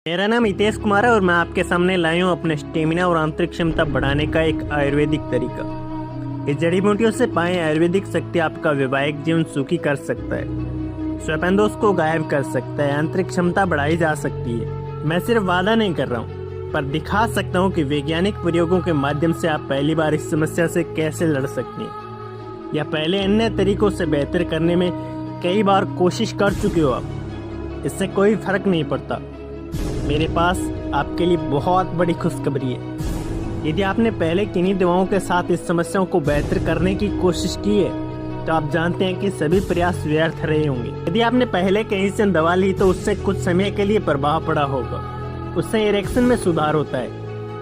मेरा नाम हितेश कुमार है और मैं आपके सामने लाया हूँ अपने स्टेमिना और आंतरिक क्षमता बढ़ाने का एक आयुर्वेदिक तरीका। इस जड़ी बूटियों से पाए आयुर्वेदिक शक्ति आपका वैवाहिक जीवन सुखी कर सकता है, श्वापनदोष को गायब कर सकता है, आंतरिक क्षमता बढ़ाई जा सकती है। मैं सिर्फ वादा नहीं कर रहा हूँ पर दिखा सकता हूँ कि वैज्ञानिक प्रयोगों के माध्यम से आप पहली बार इस समस्या से कैसे लड़ सकते हैं, या पहले अन्य तरीकों से बेहतर करने में कई बार कोशिश कर चुके हो आप। इससे कोई फर्क नहीं पड़ता। मेरे पास आपके लिए बहुत बड़ी खुशखबरी है। यदि आपने पहले किन्हीं दवाओं के साथ इस समस्याओं को बेहतर करने की कोशिश की है तो आप जानते हैं कि सभी प्रयास व्यर्थ रहे होंगे। यदि आपने पहले कहीं से दवा ली तो उससे कुछ समय के लिए प्रभाव पड़ा होगा, उससे इरेक्शन में सुधार होता है,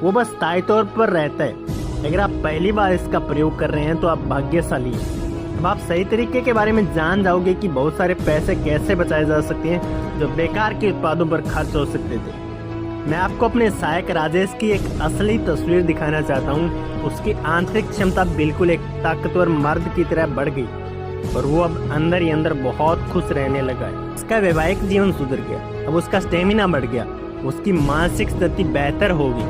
वो बस स्थायी तौर पर रहता है। अगर आप पहली बार इसका प्रयोग कर रहे हैं तो आप भाग्यशाली हैं। अब आप सही तरीके के बारे में जान जाओगे कि बहुत सारे पैसे कैसे बचाए जा सकते हैं जो बेकार के उत्पादों पर खर्च हो सकते थे। मैं आपको अपने सहायक राजेश की एक असली तस्वीर दिखाना चाहता हूँ। उसकी आंतरिक क्षमता बिल्कुल एक ताकतवर मर्द की तरह बढ़ गई और वो अब अंदर ही अंदर बहुत खुश रहने लगा है। उसका वैवाहिक जीवन सुधर गया, अब उसका स्टेमिना बढ़ गया, उसकी मानसिक स्थिति बेहतर होगी,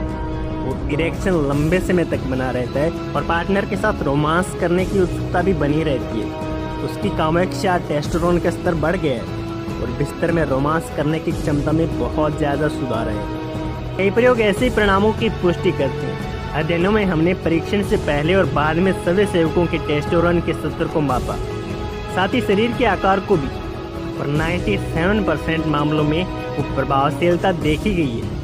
वो इरेक्शन लंबे समय तक बना रहता है और पार्टनर के साथ रोमांस करने की उत्सुकता भी बनी रहती है। उसकी कामेक्षा टेस्टोस्टेरोन का स्तर बढ़ गया है और बिस्तर में रोमांस करने की क्षमता में बहुत ज्यादा सुधार है। कई प्रयोग ऐसे परिणामों की पुष्टि करते हैं। अध्ययनों में हमने परीक्षण से पहले और बाद में सभी सेवकों के टेस्टोस्टेरोन के स्तर को मापा, साथ ही शरीर के आकार को भी, और 97% मामलों में वो प्रभावशीलता देखी गई है।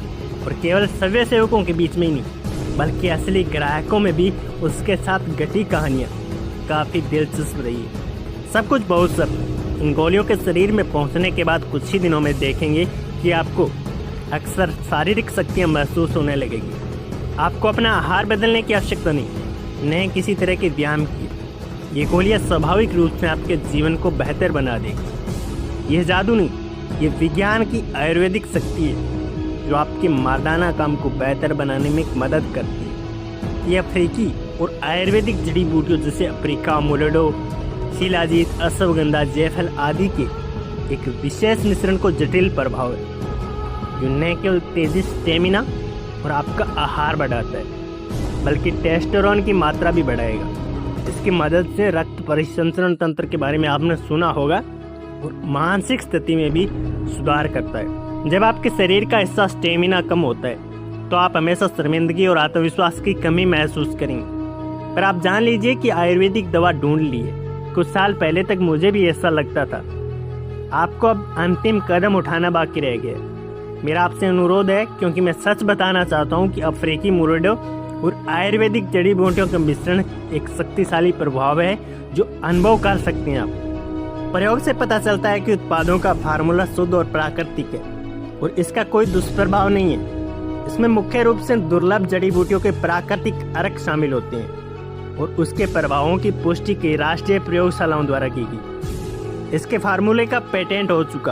और केवल सभी सेवकों के बीच में ही नहीं बल्कि असली ग्राहकों में भी उसके साथ घटी कहानियाँ काफी दिलचस्प रही है। सब कुछ बहुत सब इन गोलियों के शरीर में पहुंचने के बाद कुछ ही दिनों में देखेंगे कि आपको अक्सर शारीरिक शक्तियाँ महसूस होने लगेगी। आपको अपना आहार बदलने की आवश्यकता नहीं, न किसी तरह के व्यायाम की। ये गोलियाँ स्वाभाविक रूप से आपके जीवन को बेहतर बना देगी। यह जादू नहीं, ये विज्ञान की आयुर्वेदिक शक्ति है जो आपके मर्दाना काम को बेहतर बनाने में मदद करती है। ये अफ्रीकी और आयुर्वेदिक जड़ी बूटियों जैसे अफ्रीका, मोलेडो, शिलाजीत, अश्वगंधा, जायफल आदि के एक विशेष मिश्रण को जटिल प्रभाव है जो न केवल तेजी स्टेमिना और आपका आहार बढ़ाता है बल्कि टेस्टोस्टेरोन की मात्रा भी बढ़ाएगा। इसकी मदद से रक्त परिसंचरण तंत्र के बारे में आपने सुना होगा और मानसिक स्थिति में भी सुधार करता है। जब आपके शरीर का हिस्सा स्टेमिना कम होता है तो आप हमेशा शर्मिंदगी और आत्मविश्वास की कमी महसूस करेंगे। पर आप जान लीजिए कि आयुर्वेदिक दवा ढूंढ ली है। कुछ साल पहले तक मुझे भी ऐसा लगता था। आपको अब अंतिम कदम उठाना बाकी रह गया। मेरा आपसे अनुरोध है, क्योंकि मैं सच बताना चाहता हूँ कि अफ्रीकी मोलेडो और आयुर्वेदिक जड़ी बूटियों का मिश्रण एक शक्तिशाली प्रभाव है जो अनुभव कर सकते हैं आप। प्रयोग से पता चलता है कि उत्पादों का फार्मूला शुद्ध और प्राकृतिक है और इसका कोई दुष्प्रभाव नहीं है। इसमें मुख्य रूप से दुर्लभ जड़ी बूटियों के प्राकृतिक अर्क शामिल होते हैं और उसके प्रभावों की पुष्टि की राष्ट्रीय प्रयोगशालाओं द्वारा की गई। इसके फार्मूले का पेटेंट हो चुका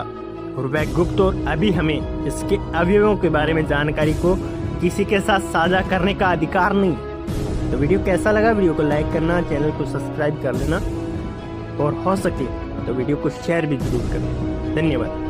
और वह गुप्त और अभी हमें इसके अवयवों के बारे में जानकारी को किसी के साथ साझा करने का अधिकार नहीं। तो वीडियो कैसा लगा? वीडियो को लाइक करना, चैनल को सब्सक्राइब कर लेना और हो सके तो वीडियो को शेयर भी जरूर करना। धन्यवाद।